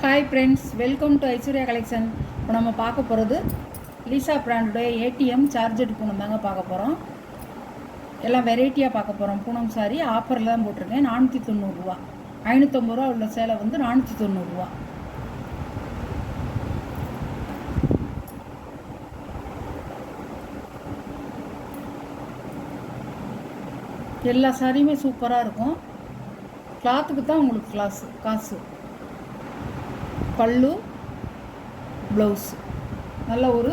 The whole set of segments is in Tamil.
Hi friends, welcome to Aishwarya collection. இப்போ நம்ம பார்க்க போகிறது லீசா பிராண்டுடைய ஏடிஎம் சார்ஜட் பூனம் தாங்க பார்க்க போகிறோம். எல்லாம் வெரைட்டியாக பார்க்க போகிறோம். பூனம் சாரி ஆஃபரில் தான் போட்டிருக்கேன். 490 550 உள்ள சேலை வந்து 490. எல்லா சாரியுமே சூப்பராக இருக்கும். கிளாத்துக்கு தான் உங்களுக்கு காசு. பல்லு, ப்ளவுஸ் நல்ல ஒரு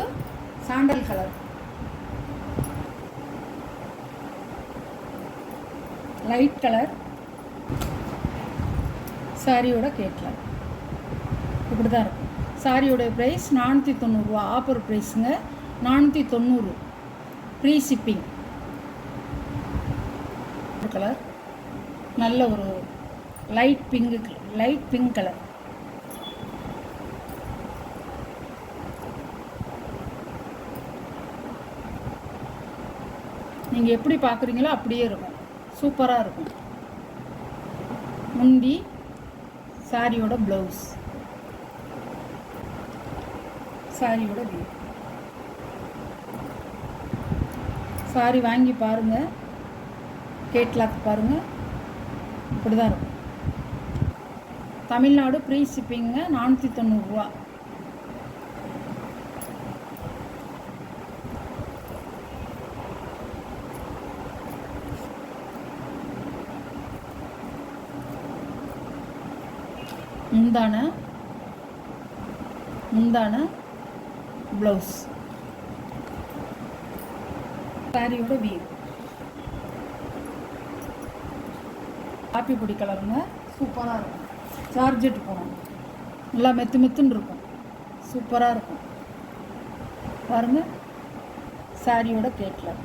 சாண்டல் கலர், லைட் கலர் சாரியோட கேட்கலாம். இப்படி தான் இருக்கும். சாரியோட ப்ரைஸ் 490. ஆஃபர் ப்ரைஸுங்க 490. Free shipping. கலர் நல்ல ஒரு லைட் பிங்க் கலர். நீங்கள் எப்படி பார்க்குறீங்களோ அப்படியே இருக்கும். சூப்பராக இருக்கும். முந்தி சாரியோட ப்ளவுஸ், சாரியோட வியூ. சாரி வாங்கி பாருங்கள், கேட்லாக் பாருங்கள். இப்படி தான் இருக்கும். தமிழ்நாடு ஃப்ரீ ஷிப்பிங்க 490. முந்தான ப்ளவுஸ், சாரியோட வியூ. காப்பி பொடி கலருங்க, சூப்பராக இருக்கும். சார்ஜெட் போகணும், நல்லா மெத்துன்னு இருக்கும். சூப்பராக இருக்கும். பாருங்கள், சாரியோட கேட்கலாம்.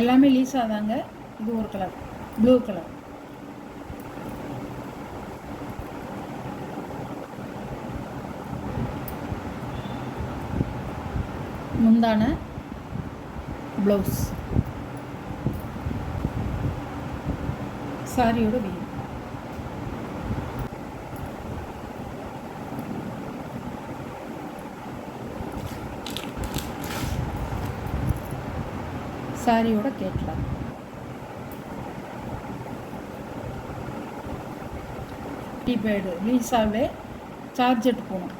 எல்லாமே லீஸாக தாங்க. இது ஒரு கலர், ப்ளூ கலர். முந்தான ப்ளவுஸ், சாரியோட வியூ. சாரியோட கேட்கலாம். டீபேடு லீஸாவே சார்ஜெட் போகணும்.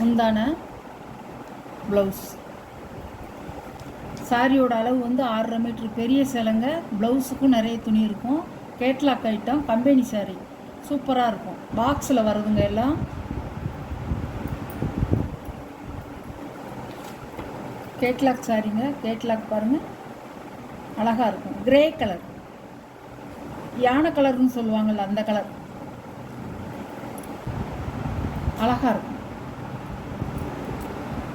முந்தான ப்ளவுஸ். சாரியோட அளவு வந்து 6.5 மீட்டர். பெரிய சேலைங்க. ப்ளவுஸுக்கும் நிறைய துணி இருக்கும். கேட்லாக் ஐட்டம், கம்பெனி சாரி சூப்பராக இருக்கும். பாக்ஸில் வருதுங்க எல்லாம். கேட்லாக் சாரிங்க. கேட்லாக் பாருங்கள், அழகாக இருக்கும். கிரே கலர், யானை கலர்னு சொல்லுவாங்கள்ல, அந்த கலர் அழகாக இருக்கும்.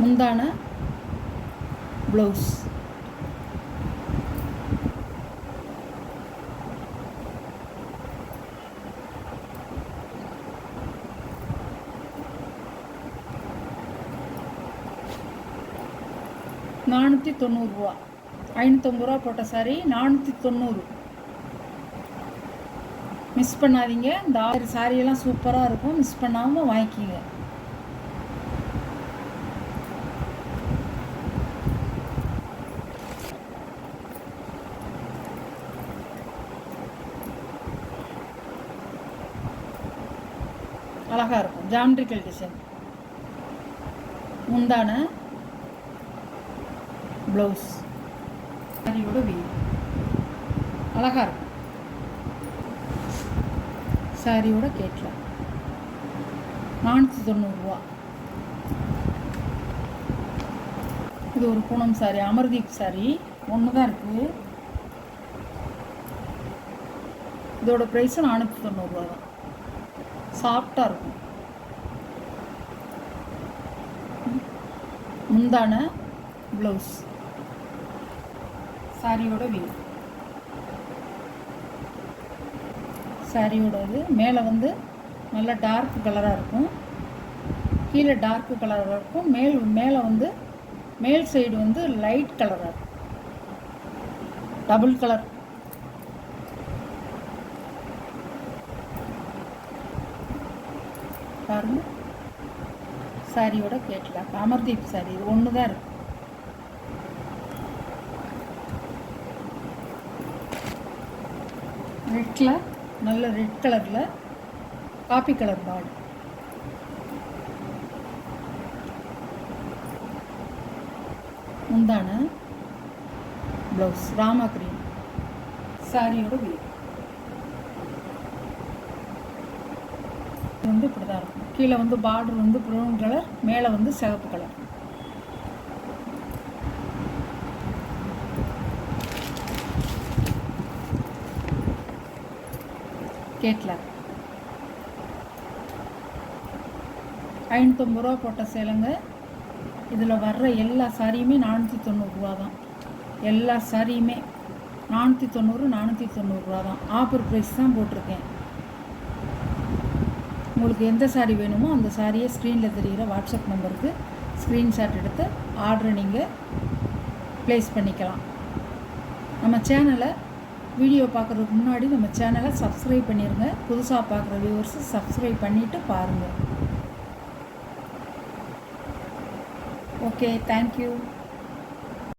முந்தான ப்ளவுஸ், $490. 550 போட்ட சாரி 490. மிஸ் பண்ணாதீங்க. இந்த சாரியெல்லாம் சூப்பராக இருக்கும். மிஸ் பண்ணாமல் வாங்கிக்கிங்க. அழகாக இருக்கும். Geometrical design. முந்தான ப்ளவுஸ், சாரியோட வியூ. அழகாக இருக்கும். சாரியோட கேட்கலாம். 490. இது ஒரு பூனம் சாரி, அமர்தீப் சாரி. ஒன்று தான் இருக்குது. இதோட ப்ரைஸும் 490 தான். சாஃப்டாக இருக்கும். முந்தான ப்ளவுஸ், சாரியோட வியூ. சாரியோட இது மேலே வந்து நல்ல டார்க் கலராக இருக்கும். கீழே டார்க் கலராக இருக்கும். மேலே வந்து மேல் சைடு வந்து லைட் கலராக டபுள் கலர். பாருங்க, சாரியோட கேட்லாக் அமர்தீப் சாரி. இது ஒன்று தான் இருக்கு. ரெட்டில் நல்ல ரெட் கலரில் காப்பி கலர் பார்டர். முந்தான ப்ளவுஸ் ராமா கிரீன் சாரியோட வியூ வந்து இப்படி தான் இருக்கும். கீழே வந்து பார்டர் வந்து ப்ரௌன் கலர், மேலே வந்து சிவப்பு கலர். கேட்லாக் 550 ரூபா போட்ட சேலைங்க. இதில் வர்ற எல்லா சாரியுமே 490 ரூபா தான். எல்லா சாரியுமே 490 490 ரூபா தான். ஆஃபர் ப்ரைஸ் தான் போட்டிருக்கேன். உங்களுக்கு எந்த சாரீ வேணுமோ அந்த சாரியை ஸ்க்ரீனில் தெரிகிற வாட்ஸ்அப் நம்பருக்கு ஸ்க்ரீன்ஷாட் எடுத்து ஆர்டரை நீங்கள் ப்ளேஸ் பண்ணிக்கலாம். நம்ம சேனலை வீடியோ பார்க்குறதுக்கு முன்னாடி நம்ம சேனலை சப்ஸ்கிரைப் பண்ணிடுங்க. புதுசாக பார்க்குற வியூவர்ஸு சப்ஸ்கிரைப் பண்ணிவிட்டு பாருங்கள். Okay, thank you.